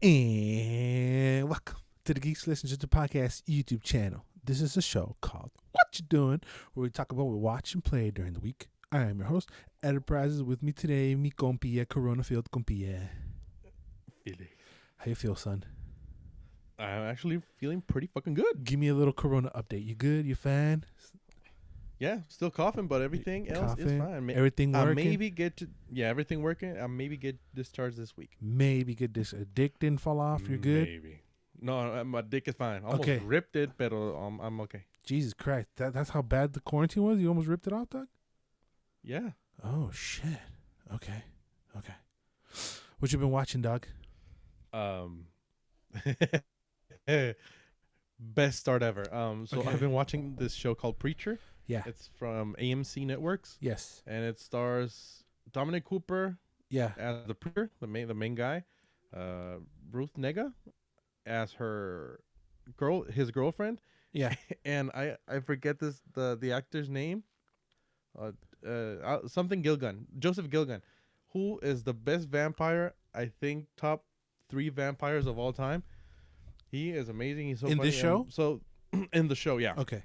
And welcome to the Geeks Listen to the Podcast YouTube channel. This is a show called What You Doing, where we talk about what we watch and play during the week. I am your host, Enterprises. With me today, mi compia, Corona Field compia. How you feel, son? I'm actually feeling pretty fucking good. Give me a little Corona update. You good? You fine? Yeah, still coughing, but everything else is fine. Everything working? Everything working. I maybe get discharged this week. Maybe get this dick didn't fall off. You're good? Maybe. No, my dick is fine. Almost Okay. ripped it, but I'm okay. Jesus Christ. That's how bad the quarantine was? You almost ripped it off, Doug? Yeah. Oh, shit. Okay. What you been watching, Doug? Best start ever. So I've been watching this show called Preacher. Yeah. It's from AMC Networks. Yes. And it stars Dominic Cooper. Yeah. As the preacher, the main guy. Ruth Negga as his girlfriend. Yeah. And I forget the actor's name. Something Gilgun. Joseph Gilgun, who is the best vampire, I think top 3 vampires of all time. He is amazing. He's so in funny. This show? So in the show, yeah. Okay.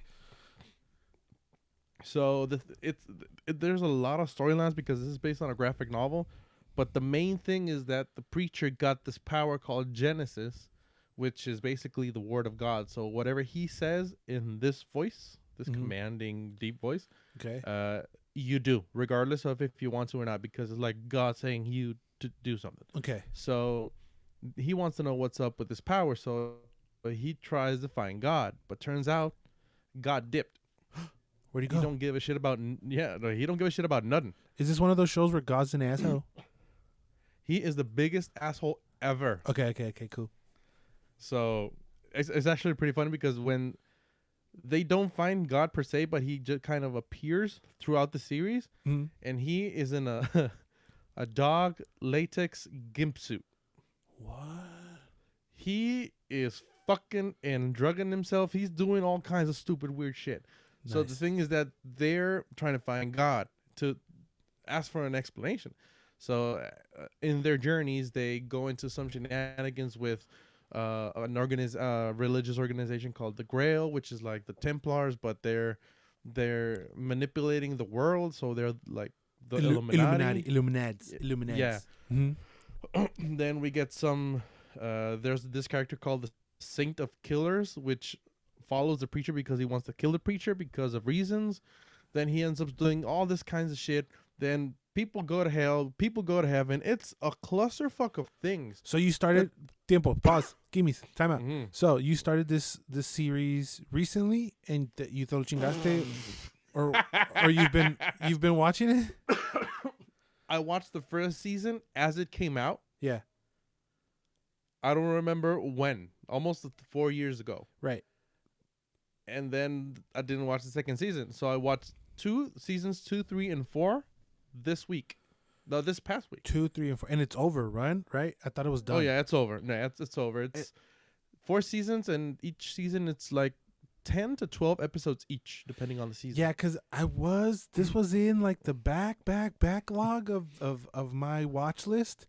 So there's a lot of storylines because this is based on a graphic novel, but the main thing is that the preacher got this power called Genesis, which is basically the word of God. So whatever he says in this voice, this commanding deep voice, okay, you do, regardless of if you want to or not, because it's like God saying you to do something. Okay. So he wants to know what's up with this power, so he tries to find God, but turns out God dipped. Where'd he go? He don't give a shit about he don't give a shit about nothing. Is this one of those shows where God's an asshole? He is the biggest asshole ever. Okay, cool. So it's actually pretty funny because when they don't find God per se, but he just kind of appears throughout the series, and he is in a dog latex gimp suit. What? He is fucking and drugging himself. He's doing all kinds of stupid weird shit. Nice. So the thing is that they're trying to find God to ask for an explanation. So in their journeys, they go into some shenanigans with an religious organization called the Grail, which is like the Templars, but they're manipulating the world. So they're like the Illuminati. Yeah. Then we get some. There's this character called the Saint of Killers, which follows the preacher because he wants to kill the preacher because of reasons. Then he ends up doing all this kinds of shit. Then people go to hell, people go to heaven. It's a clusterfuck of things. So you started tiempo, pause, give me time out. So you started this series recently, and you te lo chingaste, or you've been watching it? I watched the first season as it came out. Yeah. I don't remember when. Almost 4 years ago. Right. And then I didn't watch the second season. So I watched seasons 2, 3, and 4 this week. No, this past week. 2, 3, and 4. And it's over, right? I thought it was done. Oh, yeah, it's over. No, it's over. It's 4 seasons, and each season it's like 10 to 12 episodes each, depending on the season. Yeah, because this was in like the backlog of my watch list.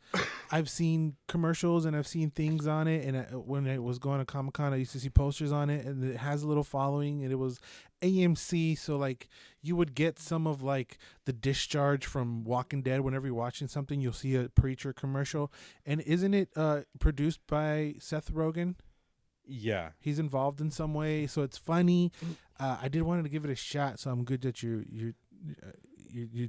I've seen commercials and I've seen things on it, and when I was going to Comic-Con, I used to see posters on it, and it has a little following, and it was AMC, so like you would get some of like the discharge from Walking Dead. Whenever you're watching something, you'll see a preacher commercial. And isn't it produced by Seth Rogen? Yeah, he's involved in some way, so it's funny. I did wanted to give it a shot, so I'm good that you're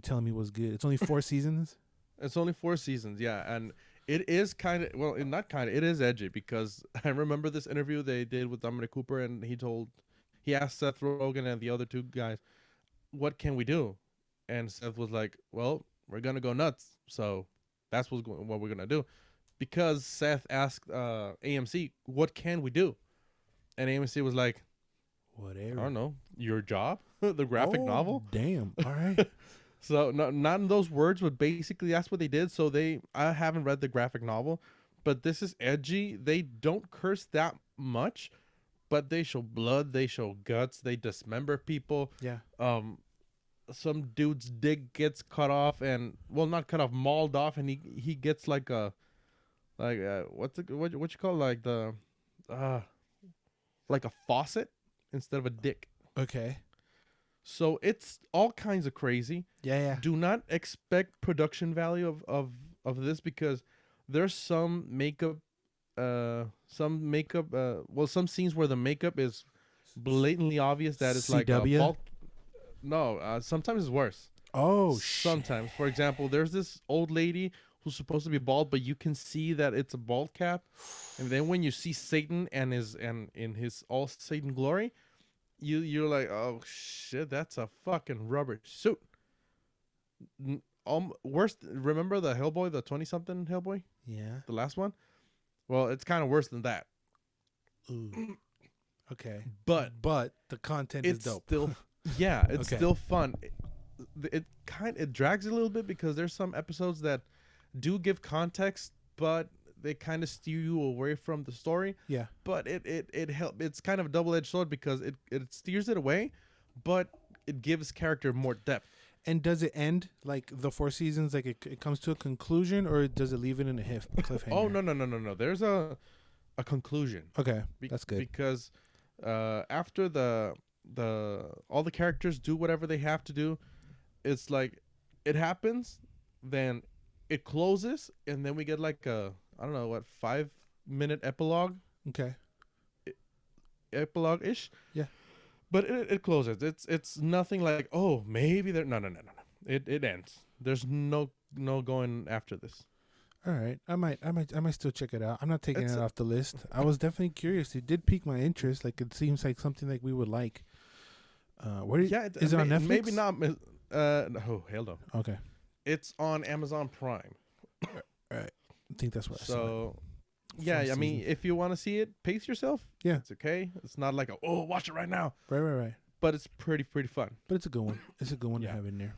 telling me it was good. It's only 4 seasons. It's only 4 seasons, yeah, and it is kind of it is edgy because I remember this interview they did with Dominic Cooper, and he asked Seth Rogen and the other 2 guys, "What can we do?" And Seth was like, "Well, we're gonna go nuts, so that's what we're gonna do." Because Seth asked AMC, "What can we do?" And AMC was like, "Whatever. I don't know, your job, the graphic novel." Damn. All right. So not in those words, but basically that's what they did. So I haven't read the graphic novel, but this is edgy. They don't curse that much, but they show blood, they show guts, they dismember people. Yeah. Some dude's dick gets cut off, and well, not cut off, mauled off, and he gets like a Like what you call like the like a faucet instead of a dick. Okay. So it's all kinds of crazy. Yeah. Do not expect production value of this because there's some makeup some scenes where the makeup is blatantly obvious that it's like a CW? bulk. No, sometimes it's worse. Oh, Sometimes, for example, there's this old lady who's supposed to be bald, but you can see that it's a bald cap. And then when you see Satan and in his all Satan glory, you're like, oh shit, that's a fucking rubber suit. Worst. Remember the Hellboy, the 20-something Hellboy, Yeah. the last one? Well, it's kind of worse than that. Ooh. Okay. But the content is dope. Still, yeah, it's Okay. still fun. It drags a little bit because there's some episodes that do give context, but they kind of steer you away from the story. Yeah. But it help. It's kind of a double-edged sword because it steers it away, but it gives character more depth. And does it end like the 4 seasons? Like it comes to a conclusion, or does it leave it in a cliffhanger? Oh no. There's a conclusion. Okay, that's good. Because after the all the characters do whatever they have to do, it's like it happens, then it closes, and then we get like a 5-minute epilogue. Okay. Epilogue-ish. Yeah. But it closes. It's nothing like, oh, maybe there. No. It ends. There's no going after this. All right. I might still check it out. I'm not taking it off the list. I was definitely curious. It did pique my interest. Like it seems like something like we would like. Is it on Netflix? Maybe not. No, hell no. Okay. It's on Amazon Prime. All right. I think that's what I saw. So, yeah, I mean, if you want to see it, pace yourself. Yeah. It's okay. It's not like, watch it right now. Right. But it's pretty fun. But it's a good one. It's a good one to have in there.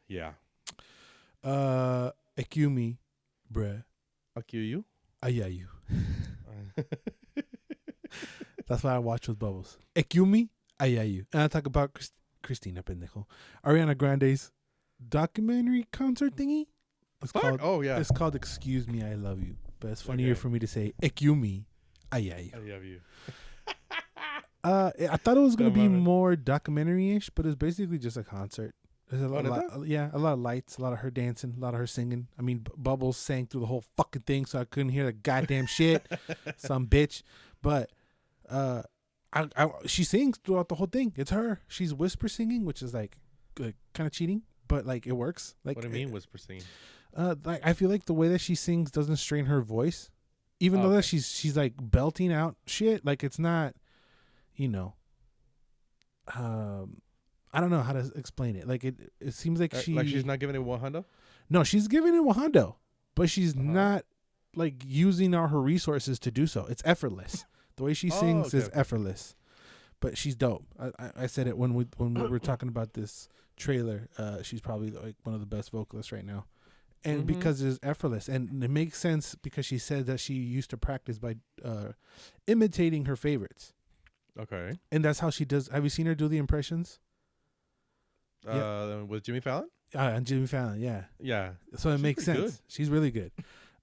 Yeah. Ecue me, bruh. Ecue you? Yayou. That's what I watch with Bubbles. Ecue me, yayou. And I talk about Christina Pendejo. Ariana Grande's documentary concert thingy. It's called Excuse Me, I Love You. But it's funnier for me to say Ecue me, yayou. I love you. I thought it was going to be more documentary-ish, but it's basically just a concert. There's a lot of lights, a lot of her dancing, a lot of her singing. I mean, Bubbles sang through the whole fucking thing, so I couldn't hear the goddamn shit. Some bitch. But she sings throughout the whole thing. It's her. She's whisper singing, which is like kind of cheating, but like it works. Like, what do you mean whisper singing? Like I feel like the way that she sings doesn't strain her voice, even though that she's like belting out shit. Like it's not, I don't know how to explain it. Like it seems like she's not giving it 100. No, she's giving it 100, but she's not like using all her resources to do so. It's effortless. The way she sings is effortless. But she's dope. I said it when we were talking about this trailer. She's probably like one of the best vocalists right now, and because it's effortless, and it makes sense because she said that she used to practice by imitating her favorites. Okay. And that's how she does. Have you seen her do the impressions? With Jimmy Fallon? And Jimmy Fallon, yeah. Yeah. So it makes sense. Good. She's really good.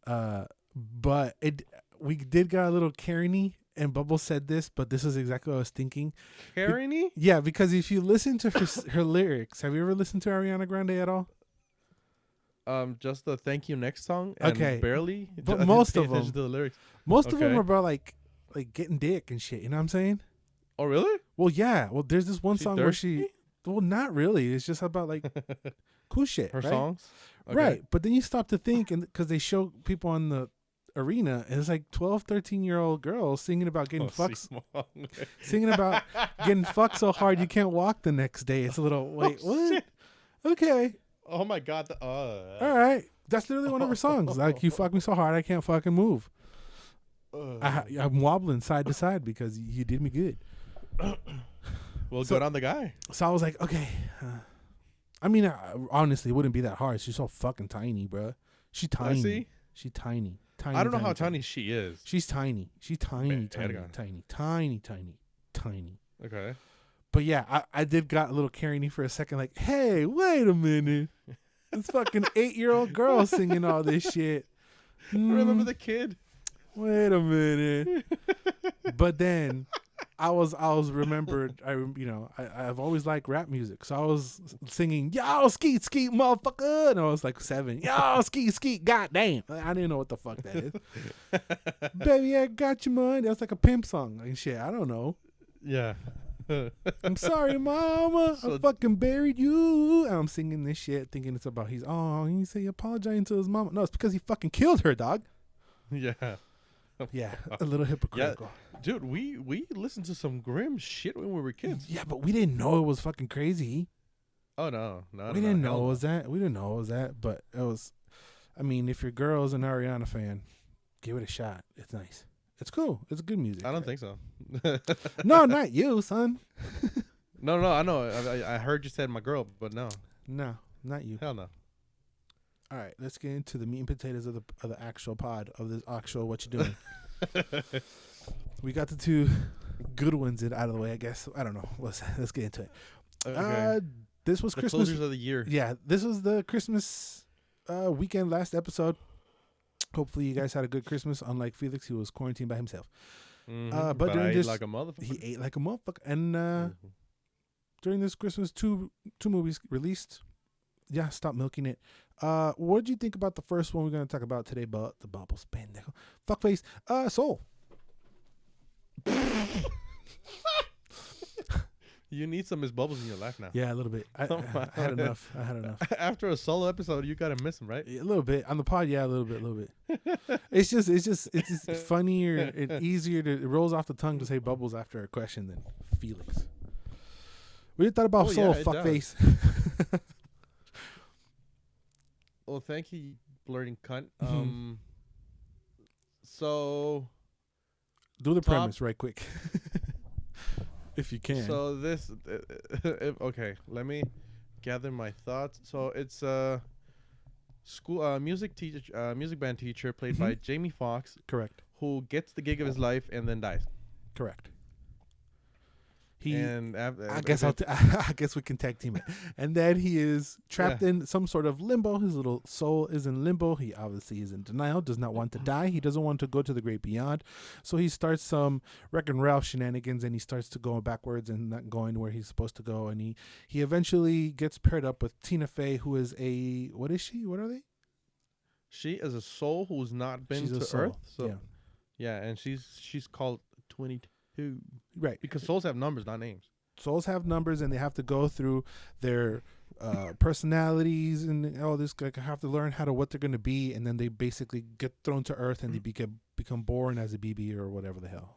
But we did got a little Karen-y, and Bubble said this, but this is exactly what I was thinking. Karen-y? Yeah, because if you listen to her lyrics, have you ever listened to Ariana Grande at all? Just the Thank You Next song. And barely. But most of them. The lyrics. Most of them are about like getting dick and shit. You know what I'm saying? Oh, really? Well, yeah. Well, there's this one song thirsty? where well, not really. It's just about like cool shit. Her right? songs? Okay. Right. But then you stop to think, and because they show people on the arena, and it's like 12, 13-year-old girls singing about getting fucked. Singing about getting fucked so hard you can't walk the next day. It's a little, wait, what? Shit. Okay. Oh, my God. All right. That's literally one of her songs. Like, you fuck me so hard I can't fucking move. I'm wobbling side to side because you did me good. Well, good on the guy. So I was like, okay. I mean, honestly, it wouldn't be that hard. She's so fucking tiny, bro. She's tiny. See? She's tiny. I don't know how tiny she is. She's tiny. She's tiny. Okay. But yeah, I did got a little Karen-y for a second. Like, hey, wait a minute. This fucking 8-year-old girl singing all this shit. I remember the kid. Wait a minute. But then I was remembered. I've always liked rap music, so I was singing "Yo skeet skeet motherfucker," and I was like 7. Yo skeet skeet, goddamn! I didn't know what the fuck that is. Baby, I got your money. That's like a pimp song and shit. I don't know. Yeah. I'm sorry, mama. I fucking buried you. And I'm singing this shit, thinking it's about he say he apologizing to his mama. No, it's because he fucking killed her, dog. Yeah. Yeah, a little hypocritical. Yeah, dude, we listened to some grim shit when we were kids. Yeah, but we didn't know it was fucking crazy. Oh no, we didn't know it was that. We didn't know it was that, but it was. I mean, if your girl's an Ariana fan, give it a shot. It's nice. It's cool. It's good music. I don't think so. No, not you, son. No, I know. I heard you said my girl, but no. No, not you. Hell no. All right, let's get into the meat and potatoes of the actual pod of this actual what you doing. We got the 2 good ones out of the way, I guess. I don't know. Let's get into it. Okay. This was the Christmas closers of the year. Yeah, this was the Christmas weekend last episode. Hopefully you guys had a good Christmas. Unlike Felix, he was quarantined by himself. Mm-hmm. But during this, like a motherfucker. he ate like a motherfucker. And during this Christmas, two movies released. Yeah, stop milking it. What did you think about the first one we're going to talk about today? But the bubbles, pendejo. Fuckface. Soul. You need some Miss Bubbles in your life now. Yeah, a little bit. I had enough. After a solo episode, you gotta miss him, right? A little bit on the pod. Yeah, a little bit. It's just funnier and easier it rolls off the tongue to say Bubbles after a question than Felix. What did you thought about Soul, fuckface? Well, thank you, blurting cunt. So do the premise right quick. If you can. So this, okay, let me gather my thoughts. So it's a school music band teacher played by Jamie Foxx. Correct. Who gets the gig of his life and then dies. Correct. I guess we can tag team it. And then he is trapped in some sort of limbo. His little soul is in limbo. He obviously is in denial, does not want to die. He doesn't want to go to the great beyond. So he starts some Wreck-It Ralph shenanigans, and he starts to go backwards and not going where he's supposed to go. And he eventually gets paired up with Tina Fey, who is what is she? What are they? She is a soul who's not been to Earth. So yeah, and she's called 22. Right. Because souls have numbers, not names. Souls have numbers, and they have to go through their personalities and all this. Like, have to learn what they're going to be, and then they basically get thrown to Earth, and they become born as a BB or whatever the hell.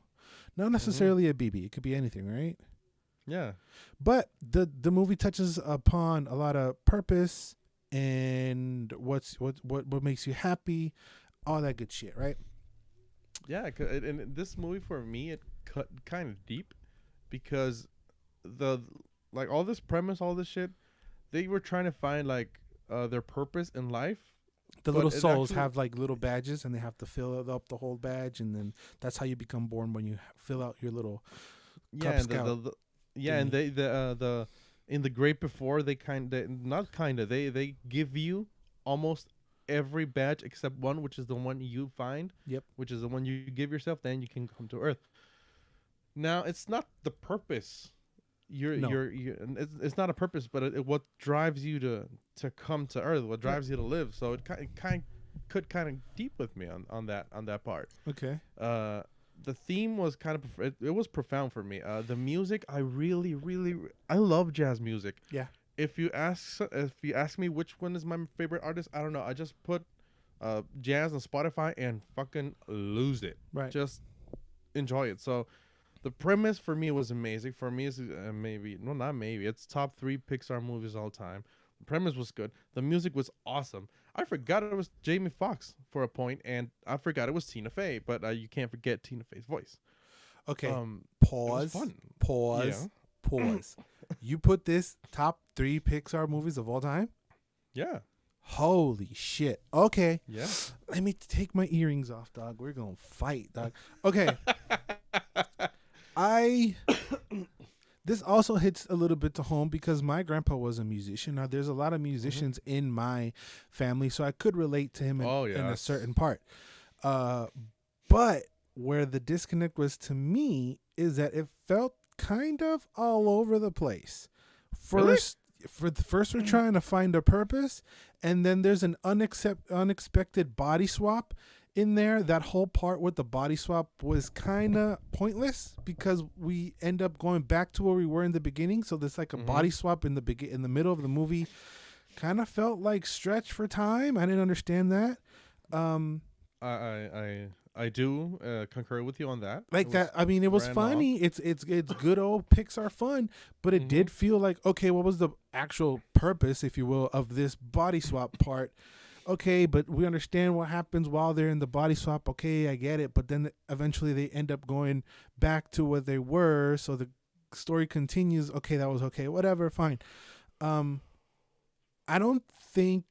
Not necessarily a BB. It could be anything, right? Yeah. But the movie touches upon a lot of purpose and what makes you happy, all that good shit, right? Yeah, and this movie for me, it cut kind of deep because all this premise, all this shit, they were trying to find their purpose in life. The little souls have like little badges, and they have to fill up the whole badge, and then that's how you become born, when you fill out your little Cub Scout. And they in the Great Before, they they give you almost every badge except one, which is the one you find. Yep. Which is the one you give yourself, then you can come to Earth. Now, it's not the purpose. It's not a purpose, but what drives you to come to Earth, what drives you to live. So it kind of deep with me on that part. Okay. The theme was it was profound for me. The music, I really I love jazz music. Yeah. If you ask me which one is my favorite artist, I don't know. I just put jazz on Spotify and fucking lose it. Right. Just enjoy it. So the premise for me was amazing. For me, it's it's top 3 Pixar movies all time. The premise was good. The music was awesome. I forgot it was Jamie Foxx for a point, and I forgot it was Tina Fey. But you can't forget Tina Fey's voice. Okay. Pause. Fun. Pause. Pause. You put this top 3 Pixar movies of all time? Yeah. Holy shit. Okay. Yeah. Let me take my earrings off, dog. We're going to fight, dog. Okay. This also hits a little bit to home because my grandpa was a musician. Now, there's a lot of musicians in my family, so I could relate to him Oh in a yes. certain part. But where the disconnect was to me is that it felt kind of all over the place. Really? First we're trying to find a purpose, and then there's an unexpected body swap in there. That whole part with the body swap was kind of pointless because we end up going back to where we were in the beginning. So there's like a body swap in the middle of the movie. Kind of felt like stretch for time. I didn't understand that. I do concur with you on that. Like that, I mean, it was ran funny. It's good old Pixar fun, but it did feel like, okay, what was the actual purpose, if you will, of this body swap part? Okay, but we understand what happens while they're in the body swap. Okay, I get it, but then eventually they end up going back to what they were, so the story continues. Okay, that was okay, whatever, fine. I don't think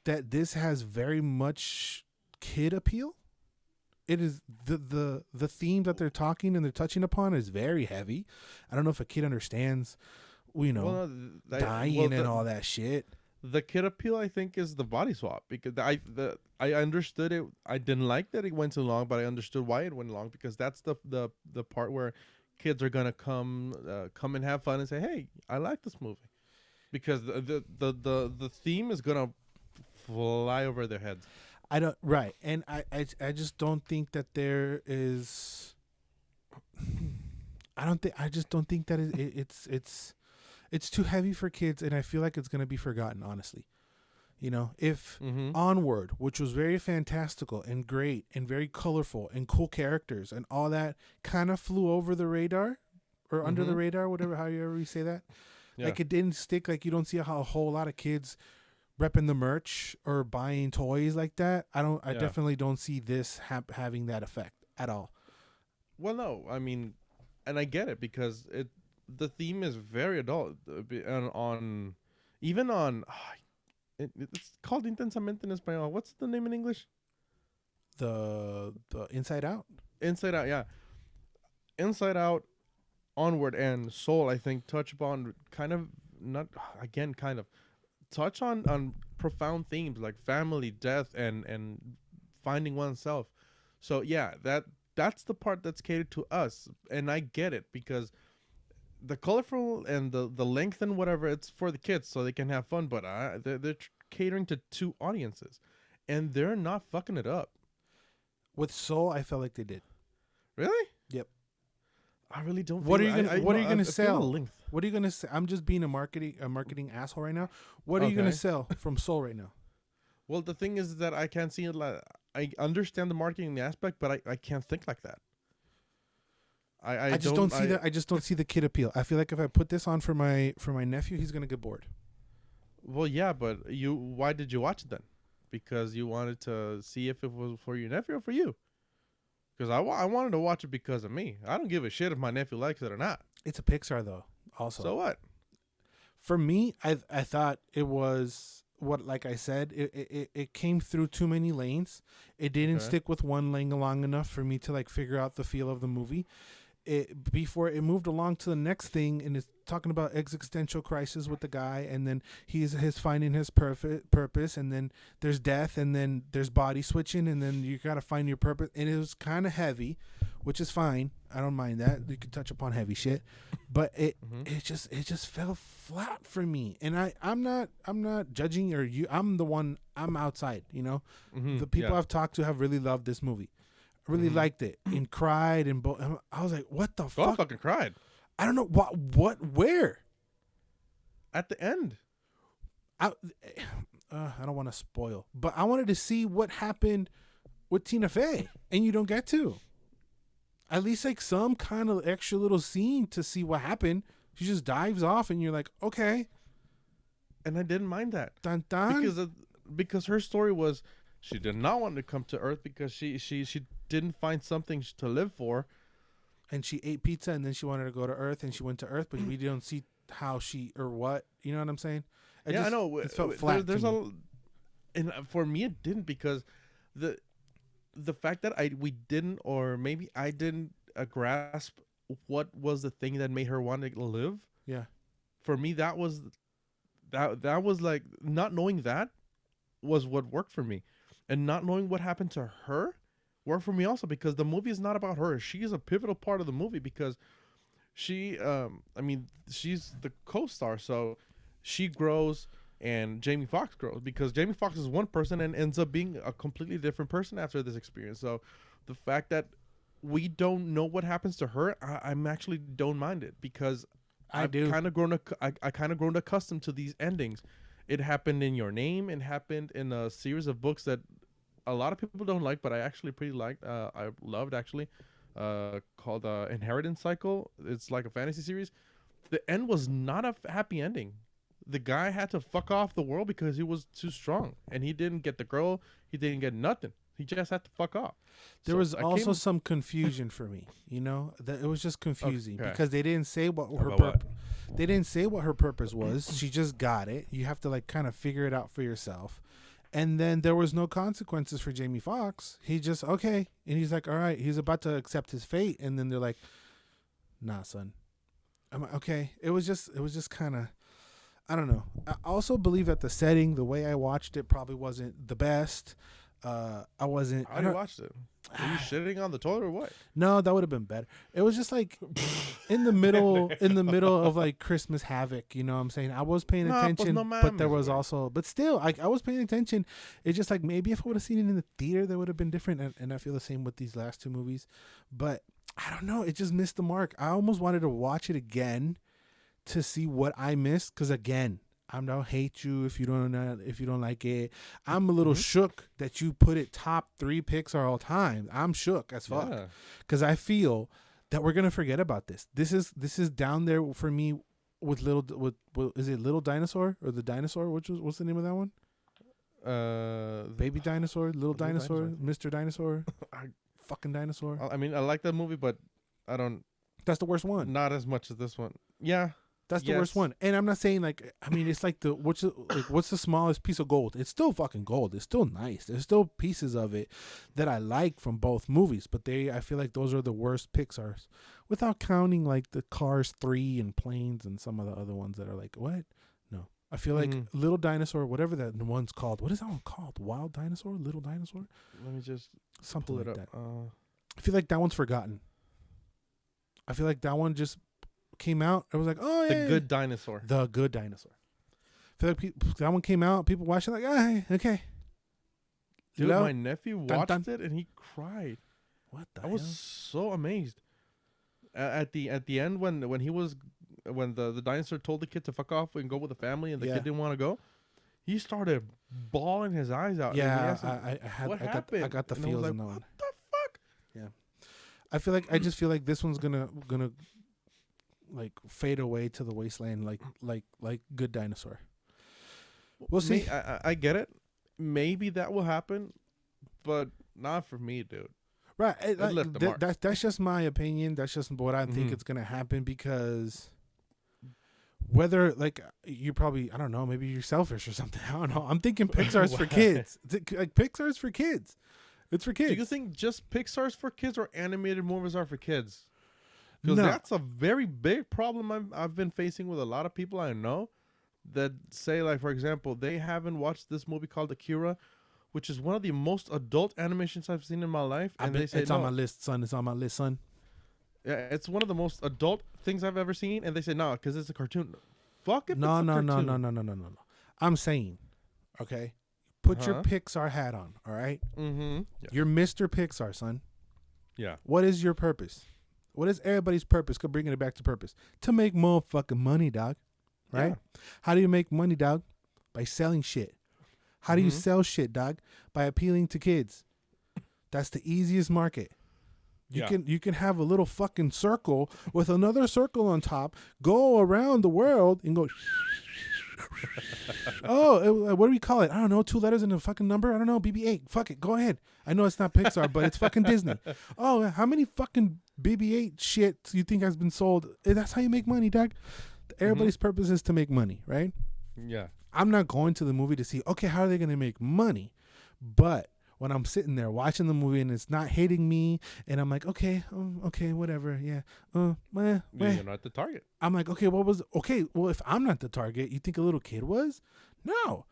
that this has very much kid appeal. It is the theme that they're talking and they're touching upon is very heavy. I don't know if a kid understands, dying and all that shit. The kid appeal, I think, is the body swap because I understood it. I didn't like that it went so long, but I understood why it went long because that's the part where kids are gonna come and have fun and say, "Hey, I like this movie," because the theme is gonna fly over their heads. And I just don't think that there is. I just don't think that it's too heavy for kids, and I feel like it's gonna be forgotten. Honestly, if Onward, which was very fantastical and great and very colorful and cool characters and all that, kind of flew over the radar or under the radar, however you say that. Yeah. Like it didn't stick. Like you don't see a whole lot of kids repping the merch or buying toys like that. I definitely don't see this having that effect at all. Well, no, I mean, and I get it because the theme is very adult on it's called Intensamente in Español. What's the name in English? The Inside Out. Inside Out, yeah. Inside Out, Onward, and Soul, I think, touch upon touch on profound themes like family, death, and finding oneself. So yeah, that's the part that's catered to us, and I get it because the colorful and the length and whatever, it's for the kids so they can have fun. But they're catering to two audiences, and they're not fucking it up. With Soul, I felt like they did. Really? Yep. I really don't. What are you gonna sell? What are you gonna say? I'm just being a marketing asshole right now. What are you gonna sell from Soul right now? Well, the thing is that I can't see it. I understand the marketing aspect, but I can't think like that. I just don't see that. I just don't see the kid appeal. I feel like if I put this on for my nephew, he's gonna get bored. Well, yeah, but why did you watch it then? Because you wanted to see if it was for your nephew or for you. Because I wanted to watch it because of me. I don't give a shit if my nephew likes it or not. It's a Pixar though. Also, so what? For me, I thought it was like I said, it came through too many lanes. It didn't stick with one lane long enough for me to like figure out the feel of the movie. Before it moved along to the next thing, and it's talking about existential crisis with the guy, and then he's finding his purpose, and then there's death, and then there's body switching, and then you gotta find your purpose. And it was kind of heavy, which is fine. I don't mind that. You can touch upon heavy shit, but it just fell flat for me. And I'm not judging or you. I'm outside. The people I've talked to have really loved this movie. I really liked it and cried and I was like, "What the fuck?" I fucking cried. I don't know where. At the end. I don't want to spoil, but I wanted to see what happened with Tina Fey, and you don't get to. At least like some kind of extra little scene to see what happened. She just dives off, and you're like, okay. And I didn't mind that. Dun, dun. Because her story was she did not want to come to Earth because she didn't find something to live for. And she ate pizza, and then she wanted to go to Earth, and she went to Earth, but we don't see how she or what. You know what I'm saying? I know. It felt flat. And for me, it didn't because the fact that we didn't, or maybe I didn't grasp what was the thing that made her want to live. Yeah. For me, that was like, not knowing that was what worked for me, and not knowing what happened to her worked for me also, because the movie is not about her. She is a pivotal part of the movie because she, I mean, she's the co-star, so she grows and Jamie Foxx grows, because Jamie Foxx is one person and ends up being a completely different person after this experience. So the fact that we don't know what happens to her, I'm actually don't mind it, because I've kind of grown I kind of grown accustomed to these endings. It happened in Your Name. It happened in a series of books that a lot of people don't like, but I actually pretty liked. I loved actually, called Inheritance Cycle. It's like a fantasy series. The end was not a happy ending. The guy had to fuck off the world because he was too strong, and he didn't get the girl. He didn't get nothing. He just had to fuck off. There was also some confusion for me. You know, that it was just confusing because they didn't say what her they didn't say what her purpose was. She just got it. You have to like kind of figure it out for yourself. And then there was no consequences for Jamie Foxx. He just and he's like, all right, he's about to accept his fate. And then they're like, nah, son. I'm like, okay. It was just kind of, I don't know. I also believe that the setting, the way I watched it, probably wasn't the best. I wasn't. I watched it. Were you shitting on the toilet or what? No, that would have been better. It was just like in the middle of like Christmas havoc. You know what I'm saying? I was paying attention, but there was also, but still, I was paying attention. It's just like maybe if I would have seen it in the theater, that would have been different. And I feel the same with these last two movies. But I don't know. It just missed the mark. I almost wanted to watch it again to see what I missed. Because again, I don't hate you if you don't like it. I'm a little shook that you put it top 3 Pixar all time. I'm shook as fuck because I feel that we're gonna forget about this. This is down there for me with is it Little Dinosaur or the Dinosaur? What's the name of that one? Baby Dinosaur, Little Dinosaur, Mr. Dinosaur, fucking Dinosaur. I mean, I like that movie, but I don't. That's the worst one. Not as much as this one. Yeah. That's the worst one. And I'm not saying like, I mean, it's like what's the smallest piece of gold? It's still fucking gold. It's still nice. There's still pieces of it that I like from both movies, but I feel like those are the worst Pixar's, without counting like the Cars 3 and Planes and some of the other ones that are like, what? No. I feel like Little Dinosaur, whatever that one's called. What is that one called? Wild Dinosaur? Little Dinosaur? Let me just something like that. I feel like that one's forgotten. I feel like that one just came out. I was like, oh yeah, The Good Dinosaur. The Good Dinosaur. I feel like that one came out. People watched it like, okay. Dude, my nephew watched it and he cried. What the hell? I was so amazed. At the end when the dinosaur told the kid to fuck off and go with the family and the kid didn't want to go, he started bawling his eyes out. Yeah, I got the feels on that one. What the fuck? Yeah, I just feel like this one's gonna like fade away to the wasteland, like Good Dinosaur. We'll see. I get it. Maybe that will happen, but not for me, dude. Right. That's just my opinion. That's just what I think it's gonna happen, because whether like you probably, I don't know, maybe you're selfish or something. I don't know. I'm thinking Pixar's for kids. Like Pixar's for kids. It's for kids. Do you think just Pixar's for kids or animated movies are for kids? Because that's a very big problem I've been facing with a lot of people I know that say, like, for example, they haven't watched this movie called Akira, which is one of the most adult animations I've seen in my life. And they say, it's on my list, son. It's on my list, son. Yeah, it's one of the most adult things I've ever seen. And they say, no, because it's a cartoon. Fuck if no, it's a cartoon. No. I'm saying, okay, put your Pixar hat on, all right? Mm-hmm. Yeah. You're Mr. Pixar, son. Yeah. What is your purpose? What is everybody's purpose? Bringing it back to purpose. To make motherfucking money, dog. Right? Yeah. How do you make money, dog? By selling shit. How do you sell shit, dog? By appealing to kids. That's the easiest market. You can have a little fucking circle with another circle on top, go around the world and go what do we call it? I don't know. 2 letters and a fucking number. I don't know. BB-8. Fuck it. Go ahead. I know it's not Pixar, but it's fucking Disney. Oh, how many fucking BB-8 shit you think has been sold? That's how you make money, dog. Everybody's purpose is to make money, right? Yeah. I'm not going to the movie to see, okay, how are they going to make money? But when I'm sitting there watching the movie and it's not hitting me, and I'm like, okay, okay, whatever, yeah, You're not the target. I'm like, okay, well, if I'm not the target, you think a little kid was? No.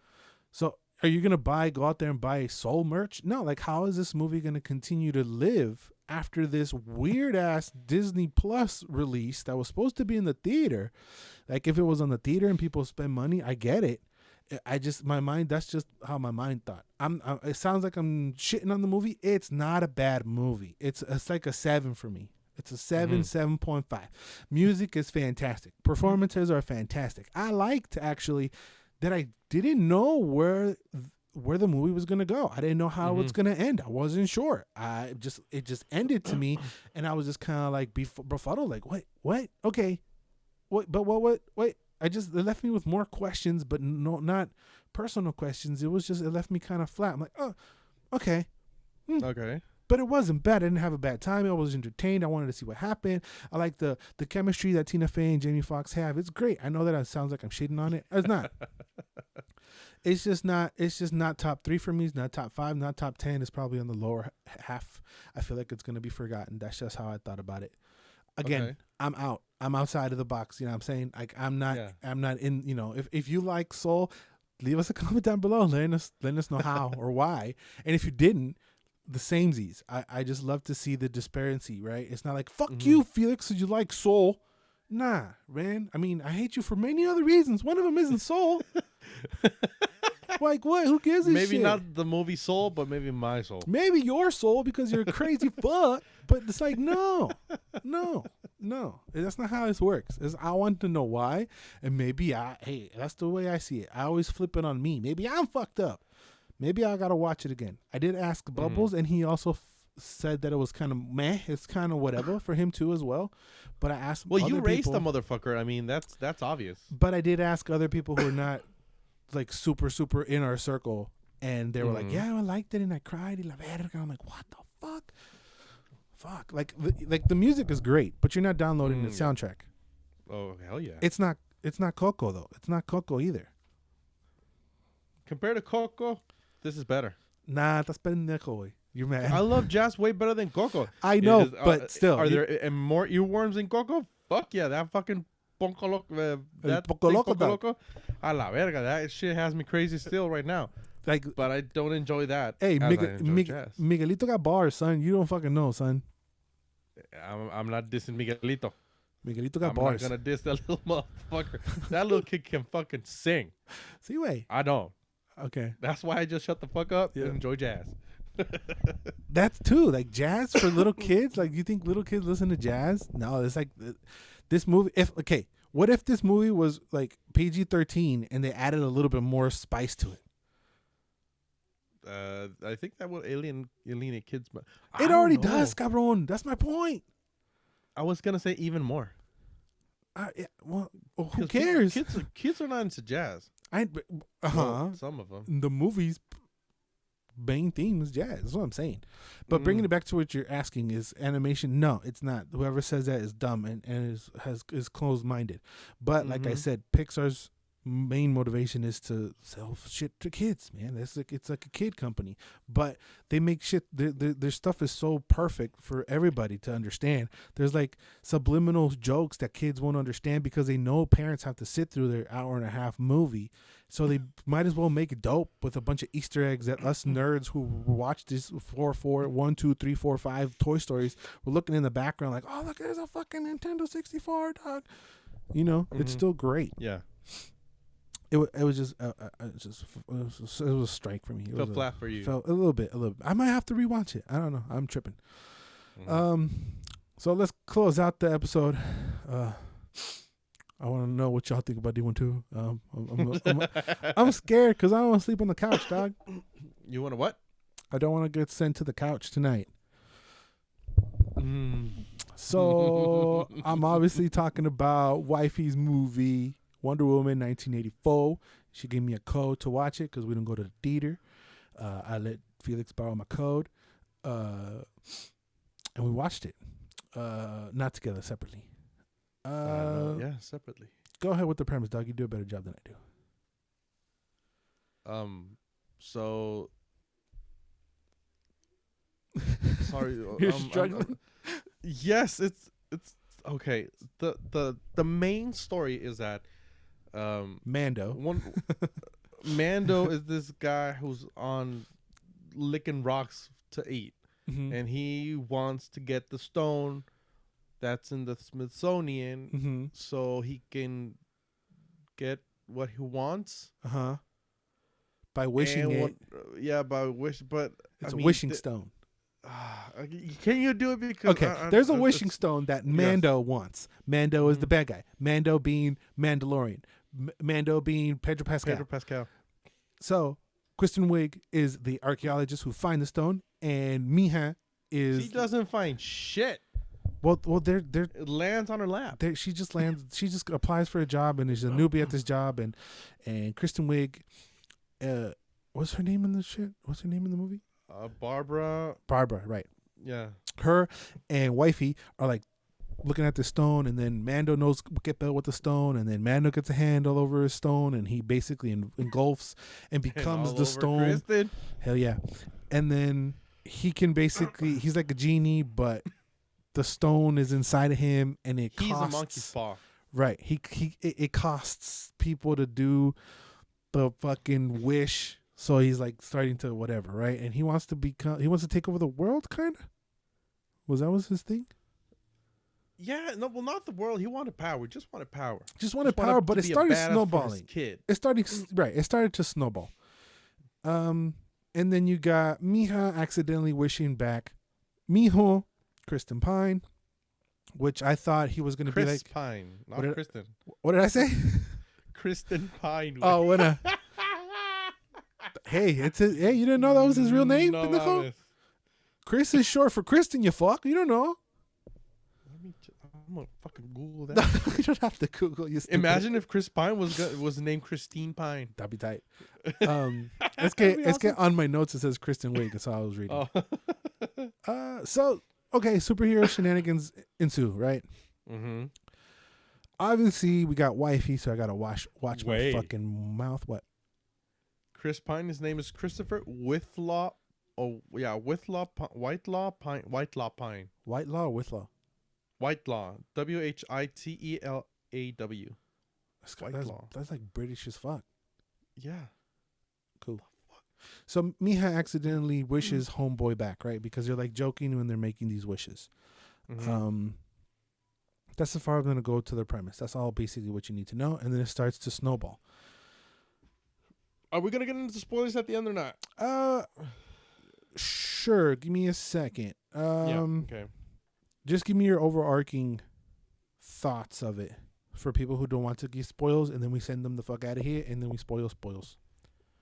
So are you gonna go out there and buy Soul merch? No. Like, how is this movie gonna continue to live after this weird ass Disney Plus release that was supposed to be in the theater? Like, if it was on the theater and people spend money, I get it. That's just how my mind thought. It sounds like I'm shitting on the movie. It's not a bad movie. It's like a 7 for me. It's a 7.5. Music is fantastic. Performances are fantastic. I liked actually that I didn't know where the movie was gonna go. I didn't know how it was gonna end. I wasn't sure. It just ended to me, and I was just kind of like befuddled. Like, what? Okay, what? Wait. It left me with more questions, but not personal questions. It left me kind of flat. I'm like, oh, okay. Okay. But it wasn't bad. I didn't have a bad time. I was entertained. I wanted to see what happened. I like the chemistry that Tina Fey and Jamie Foxx have. It's great. I know that it sounds like I'm shitting on it. It's not. It's just not top 3 for me. It's not top 5, not top 10. It's probably on the lower half. I feel like it's going to be forgotten. That's just how I thought about it. Again, okay. I'm out. I'm outside of the box. You know what I'm saying? Like, I'm not in, if you like Soul, leave us a comment down below. Let us know how or why. And if you didn't, the samesies. I just love to see the disparity, right? It's not like, fuck you, Felix, because you like Soul. Nah, man. I mean, I hate you for many other reasons. One of them isn't Soul. Like, what? Who gives a shit? Maybe not the movie Soul, but maybe my soul. Maybe your soul because you're a crazy fuck. But it's like, no. That's not how this works. I want to know why. And maybe that's the way I see it. I always flip it on me. Maybe I'm fucked up. Maybe I got to watch it again. I did ask Bubbles, and he also said that it was kind of meh. It's kind of whatever for him too as well. But I asked you raced the motherfucker. I mean, that's obvious. But I did ask other people who are not like super in our circle, and they were like, yeah, I liked it and I cried. I'm like, what the fuck? Like the music is great, but you're not downloading the soundtrack. Oh, hell yeah. It's not Coco though. It's not Coco either. Compared to Coco, this is better. Nah, that's pendejo. You're mad. I love jazz way better than Coco. I know, but still. Are there more earworms in Coco? Fuck yeah, that fucking Poco Loco. A la verga, that shit has me crazy still right now. Like, but I don't enjoy that. Hey, Miguelito got bars, son. You don't fucking know, son. I'm not dissing Miguelito. Miguelito got bars. I'm not gonna diss that little motherfucker. That little kid can fucking sing. See, way. I don't. Okay. That's why I just shut the fuck up and enjoy jazz. That's too like jazz for little kids. Like, you think little kids listen to jazz? No, it's like this movie. What if this movie was like PG-13 and they added a little bit more spice to it? I think that would alienate kids. But it already does, cabron. That's my point. I was gonna say even more. Who cares? Kids are not into jazz. Well, some of them. The movies main theme is jazz. That's what I'm saying. But bringing it back to what you're asking, is animation? No, it's not. Whoever says that is dumb and is closed minded. But like I said, Pixar's main motivation is to sell shit to kids, man. It's like a kid company, but they make shit. Their stuff is so perfect for everybody to understand. There's like subliminal jokes that kids won't understand because they know parents have to sit through their hour-and-a-half movie, so they might as well make it dope with a bunch of Easter eggs that us nerds who watch this 1, 2, 3, 4, 5 Toy Stories, we're looking in the background like, oh look, there's a fucking Nintendo 64, dog. It's still great. Yeah. It was a strike for me. It felt flat for you. Felt a little bit. I might have to rewatch it. I don't know. I'm tripping. So let's close out the episode. I want to know what y'all think about D1 too. I'm scared because I don't want to sleep on the couch, dog. You want to what? I don't want to get sent to the couch tonight. So I'm obviously talking about Wifey's movie, Wonder Woman 1984. She gave me a code to watch it because we don't go to the theater. I let Felix borrow my code. And we watched it. Not together, separately. Separately. Go ahead with the premise, dog. You do a better job than I do. So sorry. You're struggling. Yes, it's okay. The main story is that Mando. Mando is this guy who's on licking rocks to eat, and he wants to get the stone that's in the Smithsonian so he can get what he wants. By wishing it. By wish, but it's a wishing stone. Can you do it? Because there's a wishing stone that Mando wants. Mando is the bad guy. Mando being Mandalorian. Mando being Pedro Pascal. So Kristen Wiig is the archaeologist who finds the stone, and Mija is. She doesn't find shit. Well, they're it lands on her lap. She just lands. She just applies for a job, and is a newbie at this job, and Kristen Wiig. What's her name in the shit? What's her name in the movie? Barbara, right. Yeah. Her and wifey are like looking at the stone, and then Mando knows get built with the stone, and then Mando gets a hand all over his stone, and he basically engulfs and becomes the stone. Kristen. Hell yeah. And then he can basically, he's like a genie, but the stone is inside of him, and he's a monkey's paw. Right. It costs people to do the fucking wish. So he's like starting to whatever, right? And he wants to take over the world, kind of. Was his thing? Yeah, no, well, not the world. He wanted power. Just wanted power. But it started snowballing. Kid. It started to snowball. And then you got Mija accidentally wishing back Mijo, Kristen Pine, which I thought he was going to be like Pine, not Kristen. What did I say? Kristen Pine. Oh, when hey, you didn't know that was his real name? No, Chris is short for Kristen, you fuck. You don't know. I'm gonna fucking Google that. You don't have to Google. You Imagine if Chris Pine was named Christine Pine. That'd be tight. Let's get on my notes. It says Kristen Wiig. That's all I was reading. Oh. So okay, superhero shenanigans ensue, right? Obviously, we got wifey, so I gotta watch my fucking mouth. What? Chris Pine. His name is Christopher Whitelaw. Oh yeah, Whitelaw Pine. Whitelaw Pine. Whitelaw or Whitelaw? Whitelaw. WHITELAW. That's like British as fuck. Yeah. Cool. So Mija accidentally wishes homeboy back, right? Because they're like joking when they're making these wishes. That's as far I'm gonna go to the premise. That's all basically what you need to know, and then it starts to snowball. Are we gonna get into spoilers at the end or not? Sure. Give me a second. Okay. Just give me your overarching thoughts of it for people who don't want to get spoils, and then we send them the fuck out of here, and then we spoils.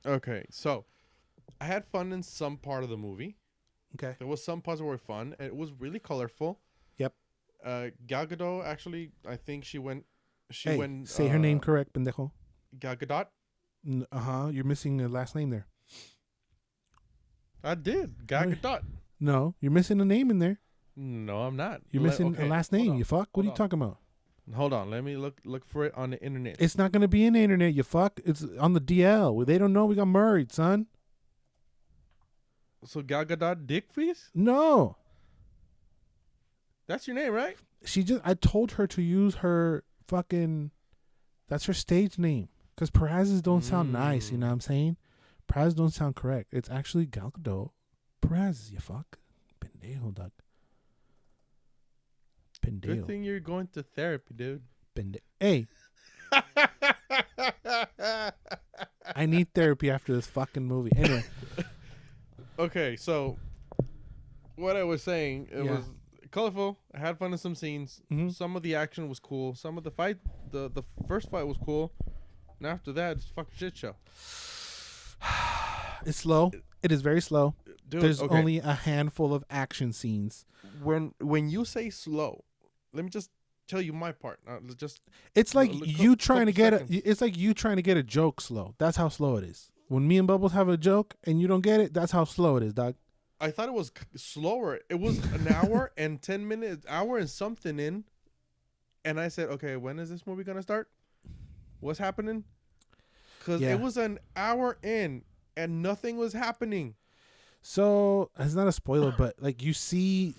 Okay, so I had fun in some part of the movie. Okay. There was some parts that were fun, and it was really colorful. Yep. Gal Gadot, actually, I think she went. Say her name correct, pendejo. Gal Gadot. You're missing a last name there. I did. Gal Gadot. No, you're missing a name in there. No, I'm not. You're missing a last name. You fuck. What are you talking about? Hold on. Let me look for it on the internet. It's not gonna be in the internet. You fuck. It's on the DL. They don't know we got married, son. So Gal Gadot dick face? No. That's your name, right? I told her to use her fucking. That's her stage name. Because Perez's don't sound nice. You know what I'm saying? Perez don't sound correct. It's actually Gal Gadot Perez. You fuck. Pendejo, dog. Good thing you're going to therapy, dude. Hey. I need therapy after this fucking movie. Anyway. Okay, so what I was saying, it was colorful. I had fun in some scenes. Some of the action was cool. Some of the fight, the first fight was cool. And after that, it's a fucking shit show. It's slow. It is very slow. Dude, there's only a handful of action scenes. When you say slow, let me just tell you my part. It's like you trying to get a joke slow. That's how slow it is. When me and Bubbles have a joke and you don't get it, that's how slow it is, dog. I thought it was slower. It was an hour and 10 minutes, hour and something in. And I said, okay, when is this movie going to start? What's happening? Because it was an hour in and nothing was happening. So it's not a spoiler, but like you see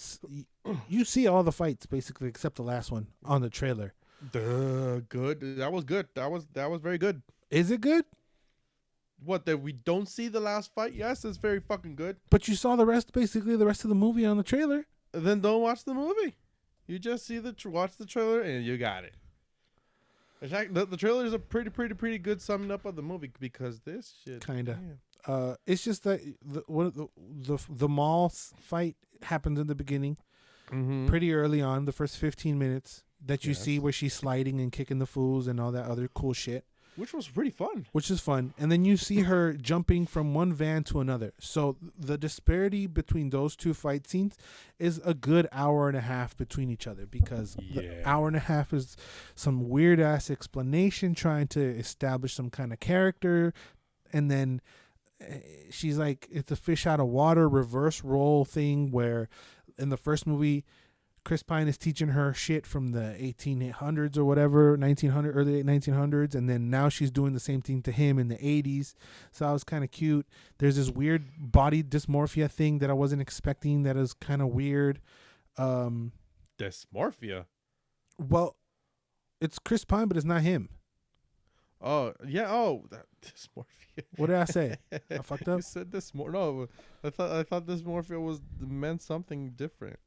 all the fights basically except the last one on the trailer. Duh, good. That was good. That was very good. Is it good? What, that we don't see the last fight? Yes, it's very fucking good. But you saw the rest, basically the rest of the movie on the trailer. Then don't watch the movie. You just see watch the trailer and you got it. In fact, the trailer is a pretty good summing up of the movie because this shit. Kinda. Damn. It's just that the mall fight happens in the beginning, pretty early on, the first 15 minutes that you see where she's sliding and kicking the fools and all that other cool shit. Which was pretty fun. Which is fun. And then you see her jumping from one van to another. So the disparity between those two fight scenes is a good hour and a half between each other, because the hour and a half is some weird ass explanation trying to establish some kind of character. And then she's like, it's a fish out of water reverse role thing where in the first movie, Chris Pine is teaching her shit from the 1800s or whatever, 1900, early 1900s, and then now she's doing the same thing to him in the 80s. So that was kind of cute. There's this weird body dysmorphia thing that I wasn't expecting that is kind of weird. Dysmorphia? Well, it's Chris Pine, but it's not him. Oh, yeah. Oh, that dysmorphia. What did I say? I fucked up? You said dysmorphia. No, I thought dysmorphia meant something different.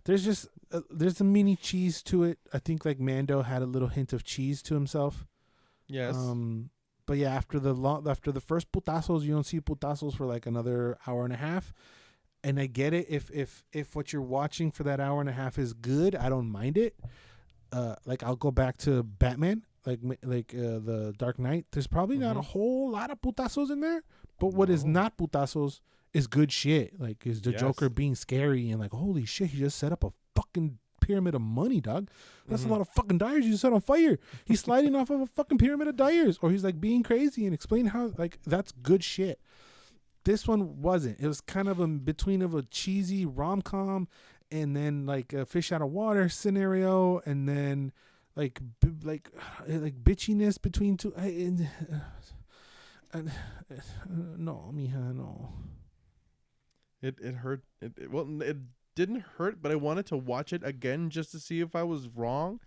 There's just there's a mini cheese to it. I think like Mando had a little hint of cheese to himself. Yes. But yeah, after the first putazos, you don't see putazos for like another hour and a half. And I get it if what you're watching for that hour and a half is good, I don't mind it. Like I'll go back to Batman, like the Dark Knight. There's probably not a whole lot of putazos in there, but what is not putazos is good shit. Like, is the Joker being scary and like, holy shit, he just set up a fucking pyramid of money, dog. That's a lot of fucking dyers you just set on fire. He's sliding off of a fucking pyramid of dyers, or he's like being crazy and explain how, like, that's good shit. This one wasn't. It was kind of a between of a cheesy rom-com and then like a fish out of water scenario, and then like bitchiness between two. No, mija, no. It hurt. It didn't hurt, but I wanted to watch it again just to see if I was wrong.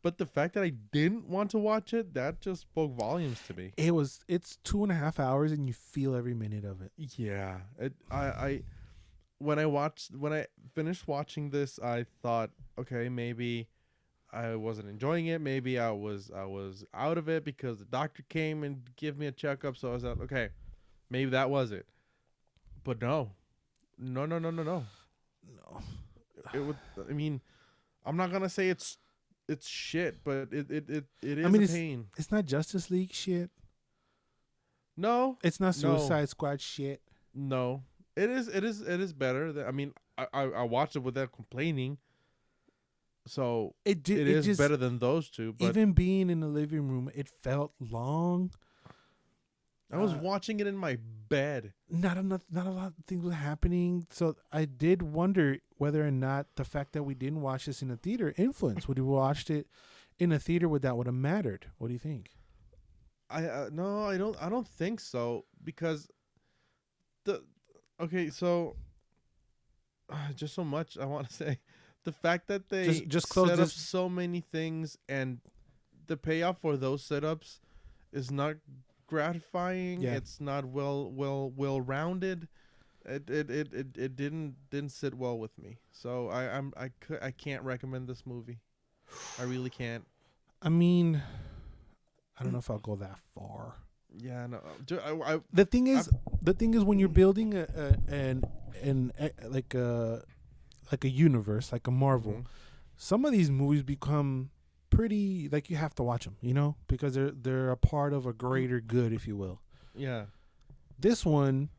But the fact that I didn't want to watch it, that just spoke volumes to me. It's 2.5 hours and you feel every minute of it. Yeah. When I finished watching this, I thought, okay, maybe I wasn't enjoying it. Maybe I was out of it because the doctor came and gave me a checkup. So I was like, okay, maybe that was it. But no. No. It would. I mean, I'm not gonna say it's shit, but it is a pain. It's not Justice League shit. No, it's not Suicide Squad shit. No, it is better. I mean, I watched it without complaining. So it is just better than those two. But even being in the living room, it felt long. I was watching it in my bed. Not a lot of things were happening. So I did wonder whether or not the fact that we didn't watch this in a theater influenced. Would we watched it in a theater, would have mattered? What do you think? No, I don't think so, because so just so much I want to say. The fact that they just set up so many things and the payoff for those setups is not gratifying. Yeah. It's not well rounded. It didn't sit well with me. So I can't recommend this movie. I really can't. I mean, I don't know if I'll go that far. Yeah, no. The thing is when you're building like a universe, like a Marvel, some of these movies become pretty, like, you have to watch them, you know, because they're a part of a greater good, if you will. Yeah. This one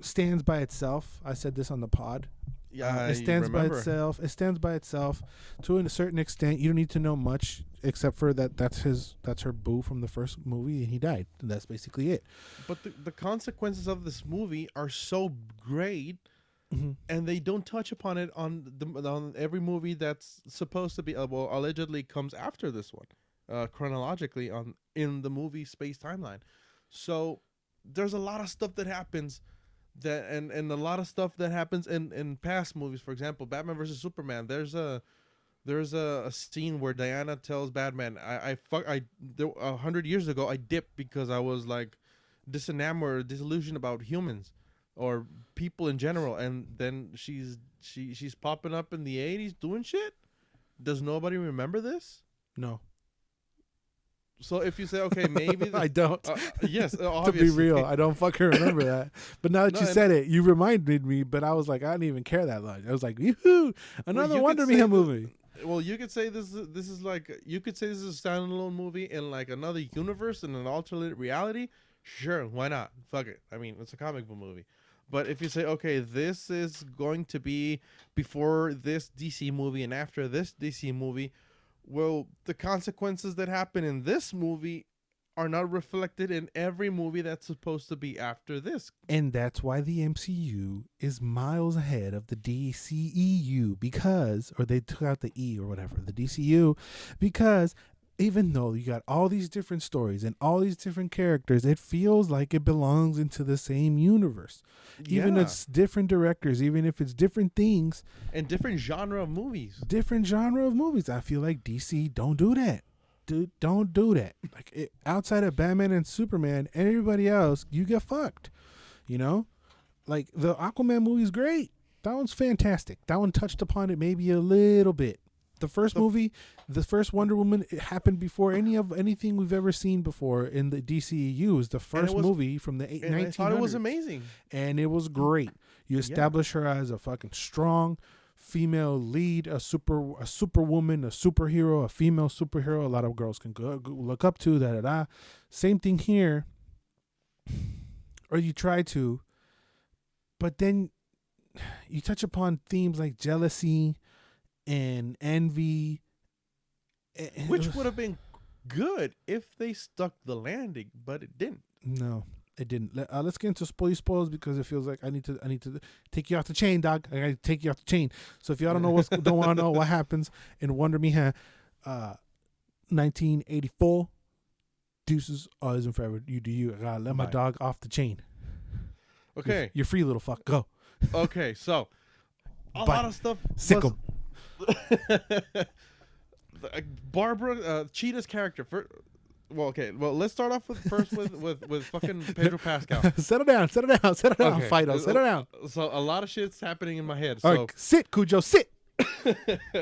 stands by itself. I said this on the pod. Yeah, it stands by itself. It stands by itself to a certain extent. You don't need to know much except for that's her boo from the first movie, and he died. And that's basically it. But the consequences of this movie are so great. And they don't touch upon it on every movie that's supposed to be allegedly comes after this one, chronologically in the movie space timeline. So there's a lot of stuff that happens that and a lot of stuff that happens in past movies. For example, Batman versus Superman. There's a scene where Diana tells Batman, I 100 years ago I dipped because I was like disenamored, disillusioned about humans or people in general, and then she's popping up in the 80s doing shit. Does nobody remember this? No. So if you say, okay, maybe I don't. Yes, To be real, I don't fucking remember that. But now that you said it, you reminded me. But I was like, I didn't even care that much. I was like, yoo-hoo, another Wonder Man movie. Well, you could say this is like, you could say this is a standalone movie in like another universe, in an alternate reality. Sure, why not? Fuck it. I mean, it's a comic book movie. But if you say, okay, this is going to be before this DC movie and after this DC movie, well, the consequences that happen in this movie are not reflected in every movie that's supposed to be after this. And that's why the MCU is miles ahead of the DCEU or they took out the E or whatever, the DCU, because even though you got all these different stories and all these different characters, it feels like it belongs into the same universe. Even if it's different directors, even if it's different things. And different genre of movies. I feel like DC don't do that. Dude, don't do that. Like outside of Batman and Superman, everybody else, you get fucked. You know? Like the Aquaman movie is great. That one's fantastic. That one touched upon it maybe a little bit. The first movie, the first Wonder Woman, it happened before anything we've ever seen before in the DCEU. It was the first movie from the 1900s. I thought it was amazing. And it was great. You establish her as a fucking strong female lead, a superwoman, a superhero, a female superhero. A lot of girls can go look up to that. Same thing here. Or you try to, but then you touch upon themes like jealousy and envy, which would have been good if they stuck the landing, but it didn't. No, it didn't. Let's get into spoils because it feels like I need to take you off the chain, dog. I gotta take you off the chain. So if y'all don't want to know what happens in Wonder Man, 1984, deuces always and forever. You do you. I gotta let my dog off the chain. Okay, you're free, little fuck. Go. Okay, so a lot of stuff. Sick 'em. Barbara Cheetah's character. Let's start off with fucking Pedro Pascal. Settle down, okay. Fido, settle down. So a lot of shit's happening in my head. So right, sit, Cujo, sit.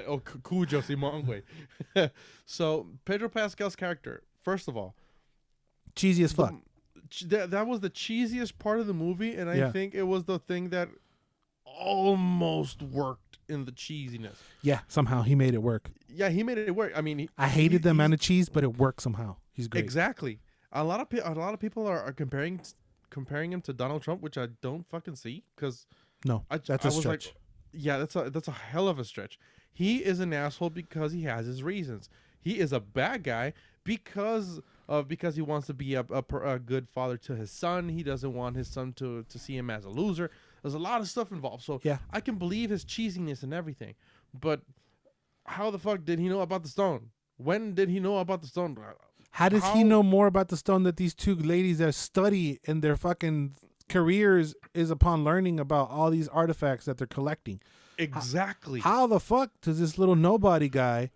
Oh, Cujo, Simongwe. So Pedro Pascal's character, first of all, cheesy as fuck. That was the cheesiest part of the movie, and I think it was the thing that almost worked in the cheesiness. Yeah, somehow he made it work. Yeah, he made it work. I mean, I hated the amount of cheese, but it worked somehow. He's great. Exactly. A lot of people are comparing him to Donald Trump, which I don't fucking see because that's a stretch. Like, yeah, that's a hell of a stretch. He is an asshole because he has his reasons. He is a bad guy because he wants to be a good father to his son. He doesn't want his son to see him as a loser. There's a lot of stuff involved. So I can believe his cheesiness and everything. But how the fuck did he know about the stone? When did he know about the stone? How does he know more about the stone that these two ladies that study in their fucking careers is upon learning about all these artifacts that they're collecting? Exactly. How the fuck does this little nobody guy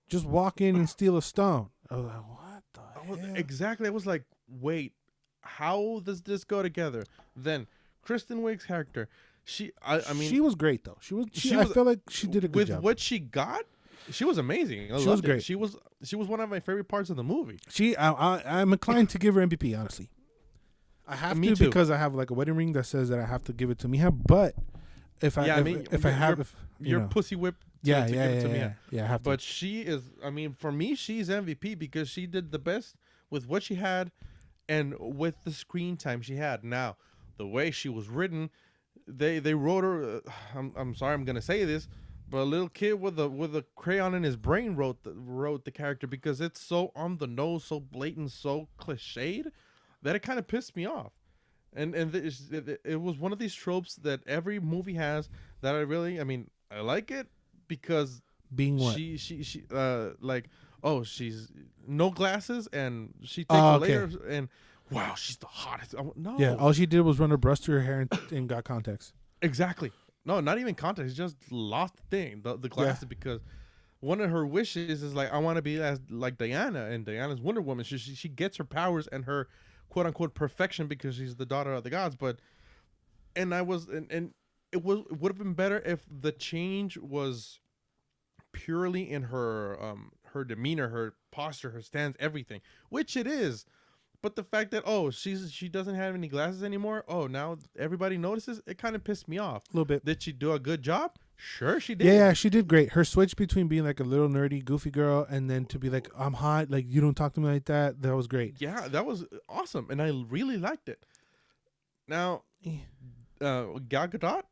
just walk in and steal a stone? I was like, what the hell? Exactly. I was like, wait, how does this go together? Then Kristen Wiig's character, I mean, she was great though. I feel like she did a good job with what she got. She was amazing. She was great. She was one of my favorite parts of the movie. I'm inclined to give her MVP. Honestly, I have to too. Because I have like a wedding ring that says that I have to give it to Mija. But if you're pussy whip. I have to. But she is. I mean, for me, she's MVP because she did the best with what she had, and with the screen time she had. Now, the way she was written, they wrote her. I'm sorry, I'm gonna say this. But a little kid with a crayon in his brain wrote the character because it's so on the nose, so blatant, so cliched that it kind of pissed me off. And it was one of these tropes that every movie has that I like it because being what she like, oh, she's no glasses and she takes a layer and wow, she's the hottest. No. Yeah, all she did was run her brush through her hair and got contacts. Exactly. No, not even context. It's just lost the thing, the glasses, because one of her wishes is like, I want to be as like Diana, and Diana's Wonder Woman. She gets her powers and her quote unquote perfection because she's the daughter of the gods. But and it would have been better if the change was purely in her her demeanor, her posture, her stance, everything, which it is. But the fact that she doesn't have any glasses anymore, now everybody notices, it kind of pissed me off A little bit. Did she do a good job? Sure, she did. Yeah, she did great. Her switch between being like a little nerdy, goofy girl and then to be like, I'm hot, like you don't talk to me like that. That was great. Yeah, that was awesome, and I really liked it. Now, Gal Gadot,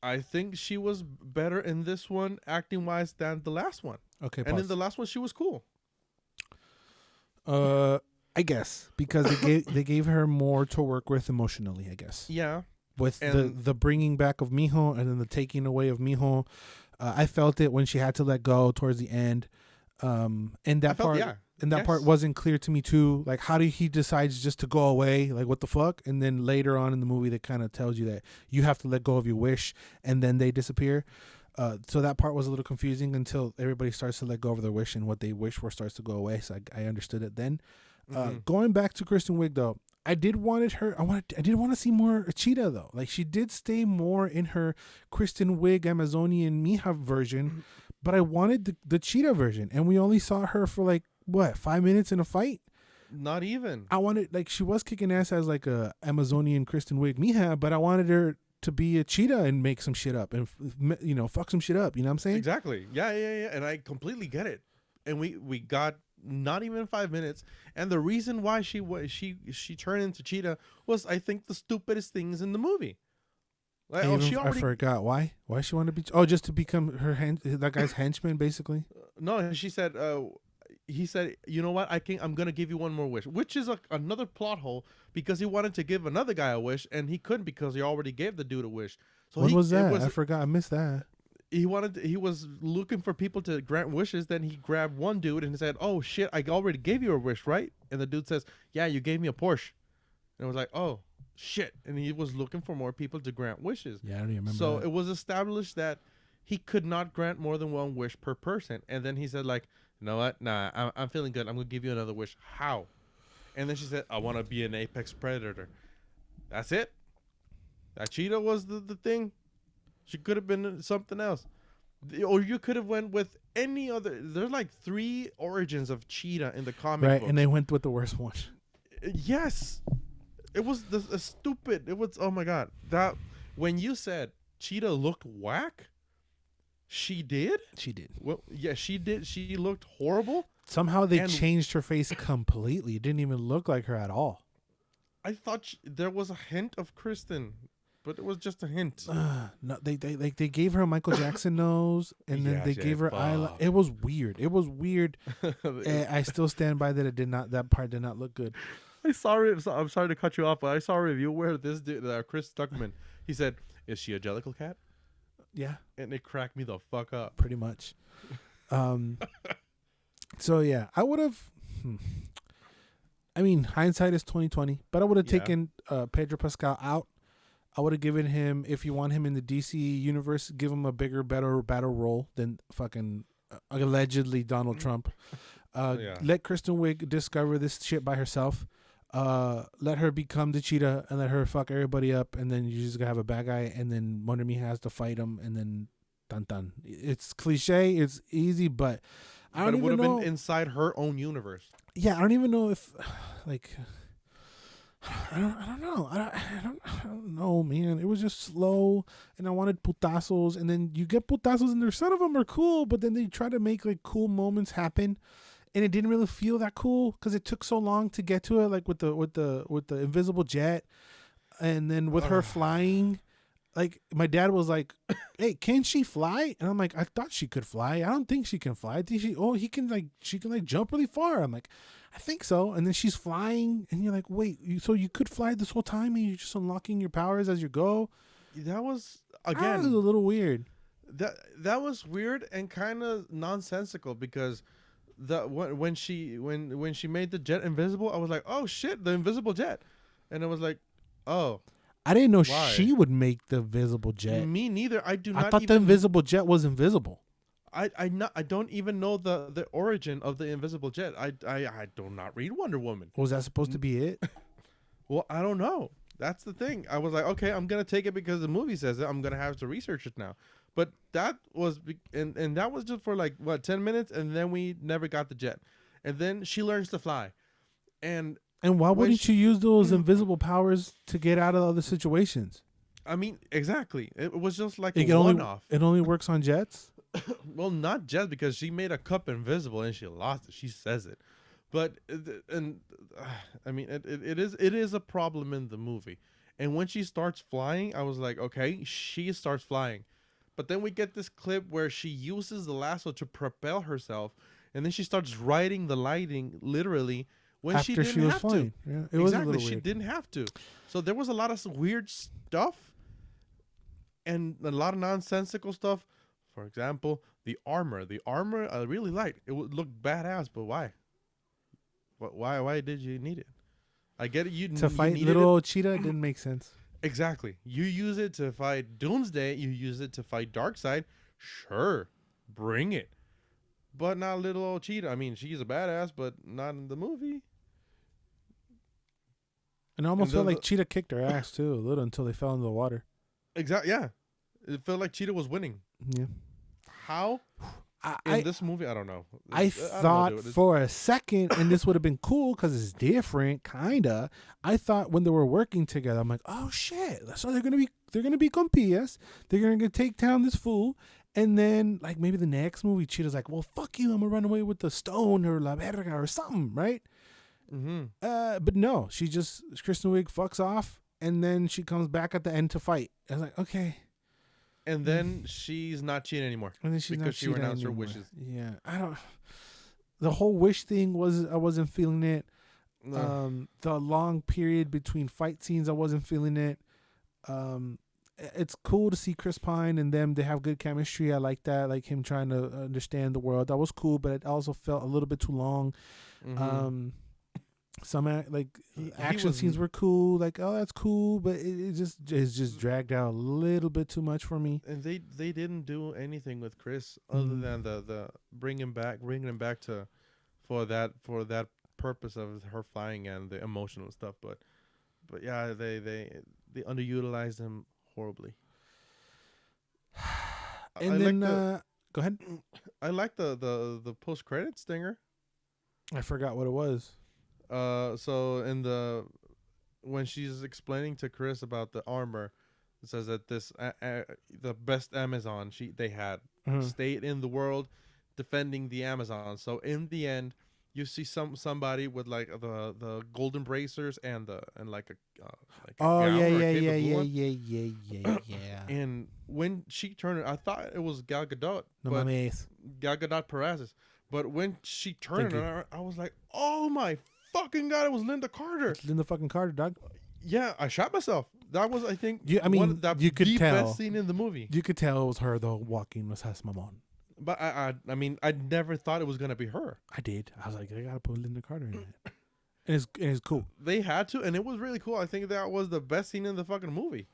I think she was better in this one acting wise than the last one. Okay, and in the last one she was cool. I guess because they gave her more to work with emotionally. I guess. Yeah. With the bringing back of Miho and then the taking away of Miho, I felt it when she had to let go towards the end. And that part wasn't clear to me too. Like, how did he decides just to go away? Like, what the fuck? And then later on in the movie, that kind of tells you that you have to let go of your wish, and then they disappear. So that part was a little confusing until everybody starts to let go of their wish, and what they wish for starts to go away. So I understood it then. Going back to Kristen Wiig though, I did want to see more Cheetah though. Like, she did stay more in her Kristen Wiig Amazonian Mija version, but I wanted the Cheetah version, and we only saw her for like 5 minutes in a fight. Not even. I wanted, like, she was kicking ass as like a Amazonian Kristen Wiig Mija, but I wanted her to be a cheetah and make some shit up and fuck some shit up. You know what I'm saying? Exactly. Yeah. And I completely get it. And we got not even 5 minutes, and the reason why she turned into Cheetah was, I think, the stupidest things in the movie. Like, I forgot why she wanted to be. Just to become that guy's henchman, basically. No, she said. He said, "You know what? I'm gonna give you one more wish," which is another plot hole, because he wanted to give another guy a wish and he couldn't because he already gave the dude a wish. So when was that? I forgot. I missed that. He was looking for people to grant wishes. Then he grabbed one dude and said, "Oh shit, I already gave you a wish, right?" And the dude says, "Yeah, you gave me a Porsche." And I was like, "Oh shit!" And he was looking for more people to grant wishes. Yeah, I don't even remember. So it was established that he could not grant more than one wish per person. And then he said, like, "You know what? Nah, I'm feeling good. I'm gonna give you another wish." How? And then she said, "I want to be an apex predator." That's it. That Cheetah was the thing. She could have been something else, or you could have went with any other. There's like 3 origins of Cheetah in the comic books. And they went with the worst one. Yes, it was the stupid. It was, oh my god, that when you said Cheetah looked whack, she did. Well, yeah, she did. She looked horrible. Somehow they changed her face completely. It didn't even look like her at all. I thought there was a hint of Kristen, but it was just a hint. No, they gave her a Michael Jackson nose, and then they gave her eyelash. It was weird. And I still stand by that. That part did not look good. I'm sorry to cut you off, but I saw a review where this dude, Chris Stuckman, he said, "Is she a Jellicle cat?" Yeah, and it cracked me the fuck up. Pretty much. So yeah, I would have. I mean, hindsight is 20/20, but I would have taken Pedro Pascal out. I would have given him, if you want him in the DC universe, give him a bigger, better battle role than fucking allegedly Donald Trump. Let Kristen Wiig discover this shit by herself. Let her become the Cheetah and let her fuck everybody up, and then you just gonna have a bad guy, and then Wonder Me has to fight him, and then dun dun. It's cliche, it's easy, but I don't even know. But it would have been inside her own universe. Yeah, I don't even know if, like, I don't know. I don't know, man. It was just slow, and I wanted putazos, and then you get putazos, and some of them are cool, but then they try to make like cool moments happen, and it didn't really feel that cool because it took so long to get to it, like with the invisible jet, and then with her flying. Like, my dad was like, "Hey, can she fly?" And I'm like, "I thought she could fly. I don't think she can fly. I think she can jump really far." I'm like, "I think so." And then she's flying, and you're like, "Wait, so you could fly this whole time, and you're just unlocking your powers as you go?" That was That was a little weird. That was weird and kind of nonsensical, because when she made the jet invisible, I was like, oh shit, the invisible jet, and it was like, oh, I didn't know why? she would make the invisible jet. Me neither. I thought the invisible jet was invisible. I don't even know the origin of the invisible jet. I do not read Wonder Woman. Was that supposed to be it? Well, I don't know. That's the thing. I was like, okay, I'm gonna take it because the movie says it. I'm gonna have to research it now. But that was and that was just for like what 10 minutes, and then we never got the jet. And then she learns to fly, and why wouldn't you use those invisible powers to get out of other situations? I mean, exactly. It was just like a one-off. It only works on jets. Well, not jets, because she made a cup invisible and she lost it. She says it, but I mean, it is a problem in the movie. And when she starts flying, I was like, okay, she starts flying. But then we get this clip where she uses the lasso to propel herself, and then she starts riding the lighting literally when After she didn't have flying. to. Yeah, it exactly, was a little she weird. didn't have to. So there was a lot of weird stuff and a lot of nonsensical stuff. For example, the armor. The armor I really liked. It would look badass, but why? Why did you need it? I get it. You to fight little old cheetah didn't make sense. Exactly. You use it to fight Doomsday. You use it to fight Darkseid. Sure, bring it. But not little old cheetah. I mean, she's a badass, but not in the movie. And I almost felt like Cheetah kicked her ass too a little until they fell into the water. Exactly. Yeah, it felt like Cheetah was winning. Yeah. How? In this movie, I don't know. I thought for a second, and this would have been cool because it's different, kinda. I thought when they were working together, I'm like, oh shit! So they're gonna be compillas. They're gonna take down this fool, and then like maybe the next movie, Cheetah's like, well, fuck you, I'm gonna run away with the stone or la verga or something, right? Mm-hmm. But no, Kristen Wiig fucks off, and then she comes back at the end to fight. I was like, okay. And then she's not cheating anymore. And then she's because not she renounced her anymore. wishes. Yeah, the whole wish thing I wasn't feeling it. No. The long period between fight scenes, I wasn't feeling it. It's cool to see Chris Pine and them. They have good chemistry. I like that. Like him trying to understand the world. That was cool, but it also felt a little bit too long. Mm-hmm. Some action scenes were cool. Like, oh, that's cool, but it's just dragged out a little bit too much for me. And they didn't do anything with Chris other than the bringing him back to for that purpose of her flying and the emotional stuff. But yeah, they underutilized him horribly. And then go ahead. I like the post credit stinger. I forgot what it was. So when she's explaining to Chris about the armor, it says that this the best Amazon they had stayed in the world defending the Amazon. So in the end, you see somebody with like the golden bracers and like a yeah. And when she turned, I thought it was Gal Gadot. No mames. Gal Gadot Perez. But when she turned, I was like, oh my fucking God, it was Linda Carter. It's Linda fucking Carter, dog. Yeah, I shot myself. That was, I think, you could tell best scene in the movie. You could tell it was her though, walking with Has Mamon. But I mean, I never thought it was gonna be her. I did. I was like, I gotta put Linda Carter in it. And it's cool. They had to, and it was really cool. I think that was the best scene in the fucking movie.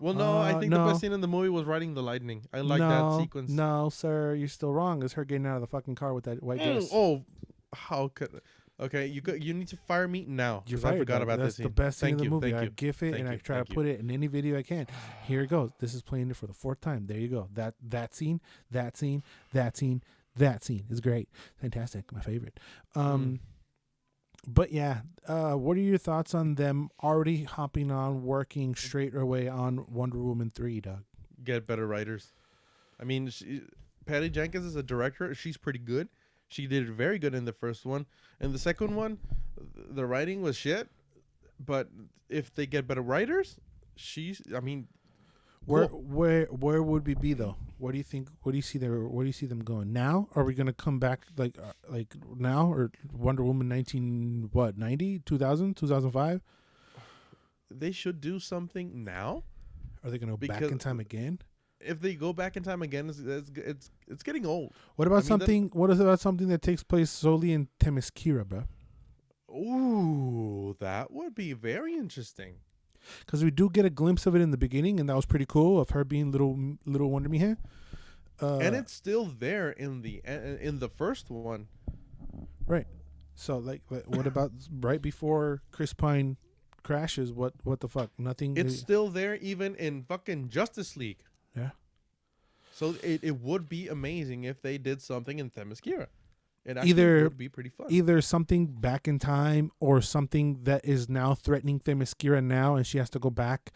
Well, no, I think the best scene in the movie was riding the lightning. I like that sequence. No, sir, you're still wrong. It's her getting out of the fucking car with that white dress. Oh, how could? Okay, you need to fire me now. You're fired. I forgot about this. That's the best scene in the movie. I gif it and I try to put it in any video I can. Here it goes. This is playing it for the fourth time. There you go. That scene is great. Fantastic. My favorite. But yeah, what are your thoughts on them already hopping on, working straight away on Wonder Woman 3, Doug? Get better writers. I mean, Patty Jenkins is a director. She's pretty good. She did very good in the first one. And the second one, the writing was shit. But if they get better writers, Where would we be though? What do you think? Where do you see them going now? Are we gonna come back like now, or Wonder Woman 90, 2000, 2005? They should do something now. Are they gonna go back in time again? if they go back in time again, it's getting old. What about what is about something that takes place solely in Themyscira, bro? Ooh, that would be very interesting. Because we do get a glimpse of it in the beginning, and that was pretty cool, of her being little Wonder Mija. And it's still there in the first one. Right. So, like, what about right before Chris Pine crashes? What the fuck? Nothing. It's still there even in fucking Justice League. Yeah. So it would be amazing if they did something in Themyscira. It actually Either would be pretty fun. Either something back in time or something that is now threatening Themyscira now, and she has to go back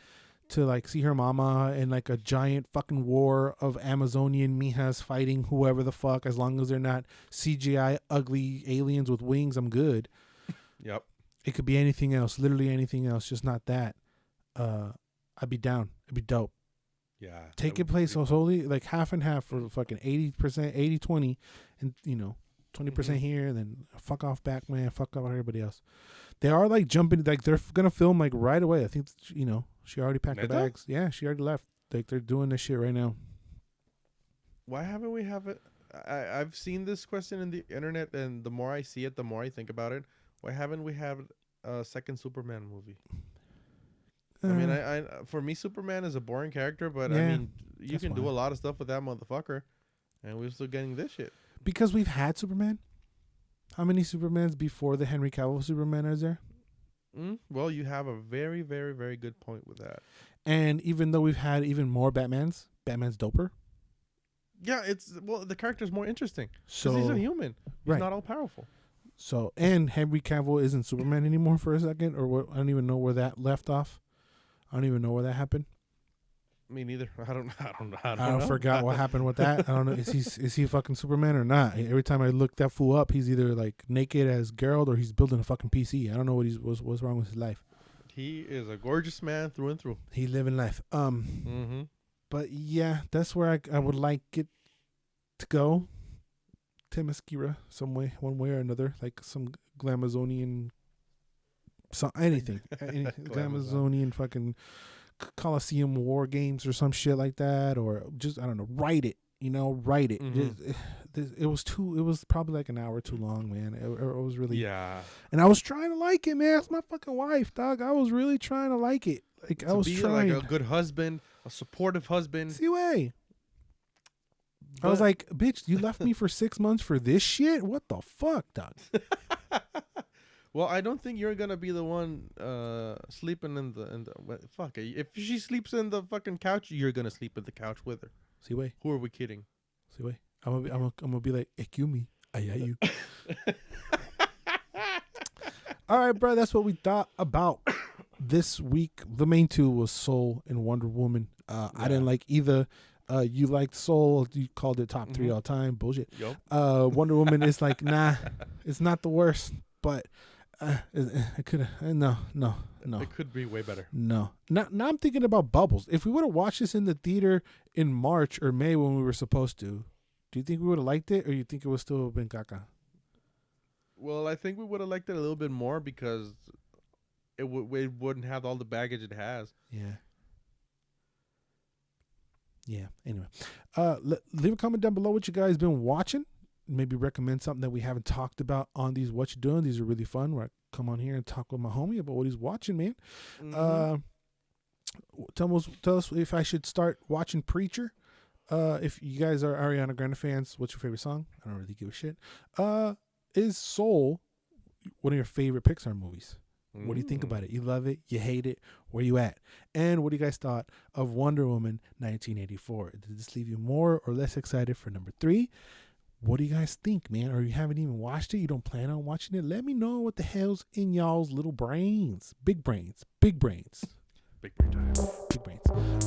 to like see her mama in like a giant fucking war of Amazonian mijas fighting whoever the fuck. As long as they're not CGI ugly aliens with wings, I'm good. Yep. It could be anything else, literally anything else, just not that. I'd be down. It'd be dope. Yeah. Take it place solely like half and half for fucking 80%, 80-20, and 20% here, and then fuck off Batman, fuck off everybody else. They are like jumping, like they're gonna film like right away. I think she already packed her bags. Yeah, she already left. Like they're doing this shit right now. Why haven't we have it? I've seen this question in the internet, and the more I see it, the more I think about it. Why haven't we had a second Superman movie? I mean, I for me, Superman is a boring character, but I mean, you can do a lot of stuff with that motherfucker, and we're still getting this shit. Because we've had Superman. How many Supermans before the Henry Cavill Superman is there? Well, you have a very, very, very good point with that. And even though we've had even more Batman's doper. Yeah, the character's more interesting. So he's a human. He's not all powerful. So, and Henry Cavill isn't Superman anymore for a second, or what? I don't even know where that left off. I don't even know where that happened. Me neither. I don't know. I forgot what happened with that. I don't know. Is he fucking Superman or not? Every time I look that fool up, he's either like naked as Geralt or he's building a fucking PC. I don't know what's wrong with his life. He is a gorgeous man through and through. He's living life. But yeah, that's where I would like it to go. Themyscira, some way, one way or another, like some Glamazonian, anything, Glamazonian fucking Coliseum War games or some shit like that, or just I don't know, write it. It was probably like an hour too long, man. It was really and I was trying to like it, man. It's my fucking wife, dog. I was really trying to like it. Like I was trying, like a good husband, a supportive husband. See way. I was like, bitch, you left me for 6 months for this shit? What the fuck, dog? Well, I don't think you're gonna be the one sleeping in the fuck. If she sleeps in the fucking couch, you're gonna sleep in the couch with her. See way. Who are we kidding? See way. I'm gonna be like, ecue me, yayou. All right, bro. That's what we thought about this week. The main two was Soul and Wonder Woman. I didn't like either. You liked Soul. You called it top 3 all time. Bullshit. Yep. Wonder Woman is like, nah, it's not the worst, but it could have. No. It could be way better. No. Now I'm thinking about Bubbles. If we would have watched this in the theater in March or May when we were supposed to, do you think we would have liked it, or you think it would still have been caca? Well, I think we would have liked it a little bit more because it wouldn't have all the baggage it has. Yeah. Anyway, leave a comment down below what you guys been watching. Maybe recommend something that we haven't talked about on these What You Doing. These are really fun. Where I come on here and talk with my homie about what he's watching, man. Tell us if I should start watching Preacher. If you guys are Ariana Grande fans, what's your favorite song? I don't really give a shit. Is Soul one of your favorite Pixar movies? What do you think about it? You love it? You hate it? Where you at? And what do you guys thought of Wonder Woman 1984? Did this leave you more or less excited for number 3? What do you guys think, man? Or you haven't even watched it? You don't plan on watching it? Let me know what the hell's in y'all's little brains. Big brains. Big brains. Big brain time. Big brains.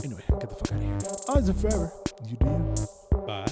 Anyway, get the fuck out of here. Odds and forever. You do. Bye.